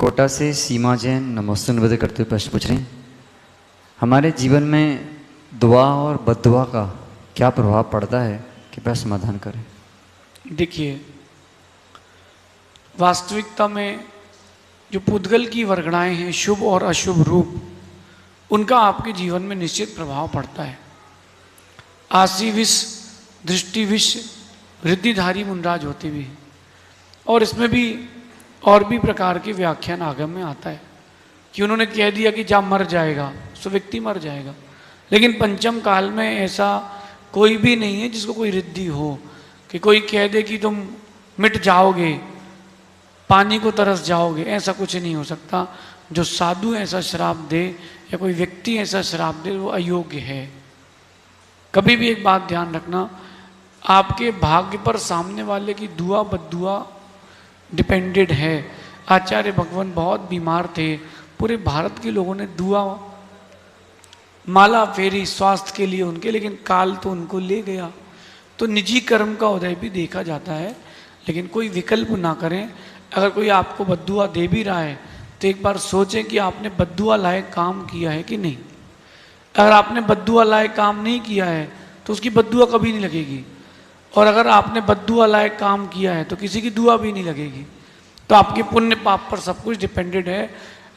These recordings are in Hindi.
कोटा से सीमा जैन नमस्ते निवेदन करते हुए प्रश्न पूछ रहे हैं, हमारे जीवन में दुआ और बद्दुआ का क्या प्रभाव पड़ता है, कृपया समाधान करें। देखिए, वास्तविकता में जो पुद्गल की वर्गणाएं हैं, शुभ और अशुभ रूप, उनका आपके जीवन में निश्चित प्रभाव पड़ता है। आशी विष, दृष्टि विष, रिद्धिधारी मुनराज होते भी हैं। और इसमें भी और भी प्रकार के व्याख्यान आगम में आता है कि उन्होंने कह दिया कि जब मर जाएगा सो व्यक्ति मर जाएगा, लेकिन पंचम काल में ऐसा कोई भी नहीं है जिसको कोई रिद्धि हो कि कोई कह दे कि तुम मिट जाओगे, पानी को तरस जाओगे। ऐसा कुछ नहीं हो सकता। जो साधु ऐसा श्राप दे या कोई व्यक्ति ऐसा श्राप दे वो अयोग्य है। कभी भी एक बात ध्यान रखना, आपके भाग्य पर सामने वाले की दुआ बद्दुआ डिपेंडेड है। आचार्य भगवान बहुत बीमार थे, पूरे भारत के लोगों ने दुआ माला फेरी स्वास्थ्य के लिए उनके, लेकिन काल तो उनको ले गया। तो निजी कर्म का उदय भी देखा जाता है, लेकिन कोई विकल्प ना करें। अगर कोई आपको बद्दुआ दे भी रहा है तो एक बार सोचें कि आपने बद्दुआ लायक काम किया है कि नहीं। अगर आपने बद्दुआ लायक काम नहीं किया है तो उसकी बद्दुआ कभी नहीं लगेगी, और अगर आपने बद्दुआ लायक काम किया है तो किसी की दुआ भी नहीं लगेगी। तो आपके पुण्य पाप पर सब कुछ डिपेंडेड है।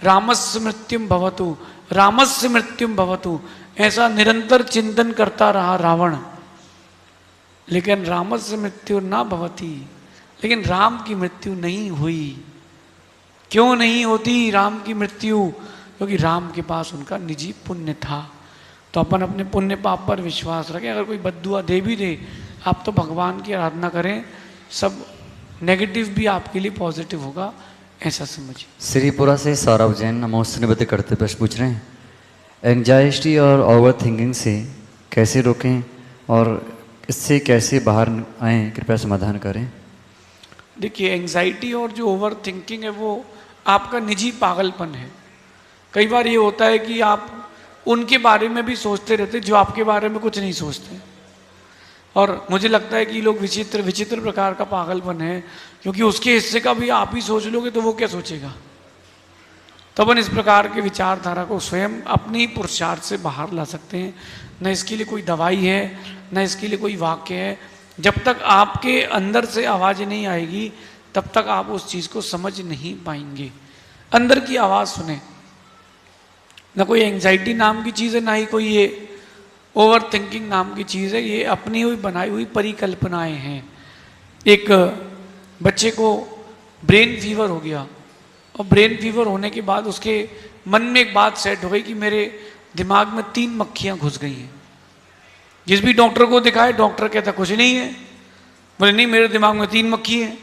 रामस्य मृत्युम भवतु, रामस्य मृत्युम भवतु, ऐसा निरंतर चिंतन करता रहा रावण, लेकिन रामस्य मृत्यु ना भवती, लेकिन राम की मृत्यु नहीं हुई। क्यों नहीं होती राम की मृत्यु? क्योंकि राम के पास उनका निजी पुण्य था। तो अपन अपने पुण्य पाप पर विश्वास रखें। अगर कोई बद्दुआ दे भी दे, आप तो भगवान की आराधना करें, सब नेगेटिव भी आपके लिए पॉजिटिव होगा, ऐसा समझिए। श्रीपुरा से सौरभ जैन नमस्ते निवेदन करते हुए प्रश्न पूछ रहे हैं, एंजाइटी और ओवर थिंकिंग से कैसे रोकें और इससे कैसे बाहर आएँ, कृपया समाधान करें। देखिए, एंजाइटी और जो ओवर थिंकिंग है वो आपका निजी पागलपन है। कई बार ये होता है कि आप उनके बारे में भी सोचते रहते जो आपके बारे में कुछ नहीं सोचते, और मुझे लगता है कि लोग विचित्र विचित्र प्रकार का पागलपन है, क्योंकि उसके हिस्से का भी आप ही सोच लोगे तो वो क्या सोचेगा। तो अपन इस प्रकार के विचारधारा को स्वयं अपने ही पुरुषार्थ से बाहर ला सकते हैं। न इसके लिए कोई दवाई है, न इसके लिए कोई वाक्य है। जब तक आपके अंदर से आवाज़ नहीं आएगी तब तक आप उस चीज़ को समझ नहीं पाएंगे। अंदर की आवाज़ सुने। न कोई एंजाइटी नाम की चीज़ है, ना ही कोई ये ओवर थिंकिंग नाम की चीज़ है। ये अपनी हुई बनाई हुई परिकल्पनाएं हैं। एक बच्चे को ब्रेन फीवर हो गया, और ब्रेन फीवर होने के बाद उसके मन में एक बात सेट हो गई कि मेरे दिमाग में 3 मक्खियाँ घुस गई हैं। जिस भी डॉक्टर को दिखाए, डॉक्टर कहता कुछ नहीं है। बोले नहीं, मेरे दिमाग में 3 मक्खी हैं।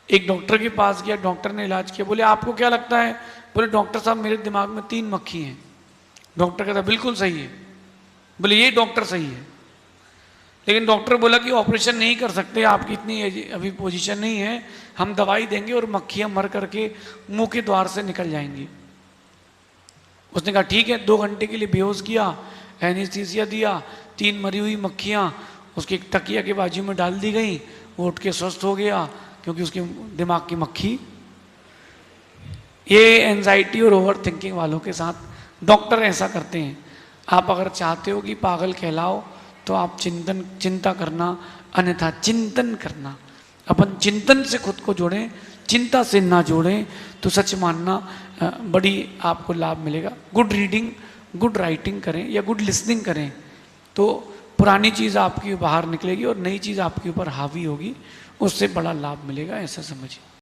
एक डॉक्टर के पास गया, डॉक्टर ने इलाज किया। बोले आपको क्या लगता है? बोले डॉक्टर साहब मेरे दिमाग में 3 मक्खी हैं। डॉक्टर कहता बिल्कुल सही है। बोले ये डॉक्टर सही है, लेकिन डॉक्टर बोला कि ऑपरेशन नहीं कर सकते, आपकी इतनी अभी पोजीशन नहीं है, हम दवाई देंगे और मक्खियाँ मर करके मुंह के द्वार से निकल जाएंगी। उसने कहा ठीक है। 2 घंटे के लिए बेहोश किया, एनेस्थीसिया दिया। 3 मरी हुई मक्खियाँ उसके तकिया के बाजू में डाल दी गई। वो उठ के स्वस्थ हो गया, क्योंकि उसके दिमाग की मक्खी। ये एंजाइटी और ओवर थिंकिंग वालों के साथ डॉक्टर ऐसा करते हैं। आप अगर चाहते हो कि पागल कहलाओ तो आप चिंता करना, अन्यथा चिंतन करना। अपन चिंतन से खुद को जोड़ें, चिंता से ना जोड़ें, तो सच मानना बड़ी आपको लाभ मिलेगा। गुड रीडिंग, गुड राइटिंग करें या गुड लिसनिंग करें, तो पुरानी चीज़ आपकी बाहर निकलेगी और नई चीज़ आपके ऊपर हावी होगी, उससे बड़ा लाभ मिलेगा, ऐसा समझिए।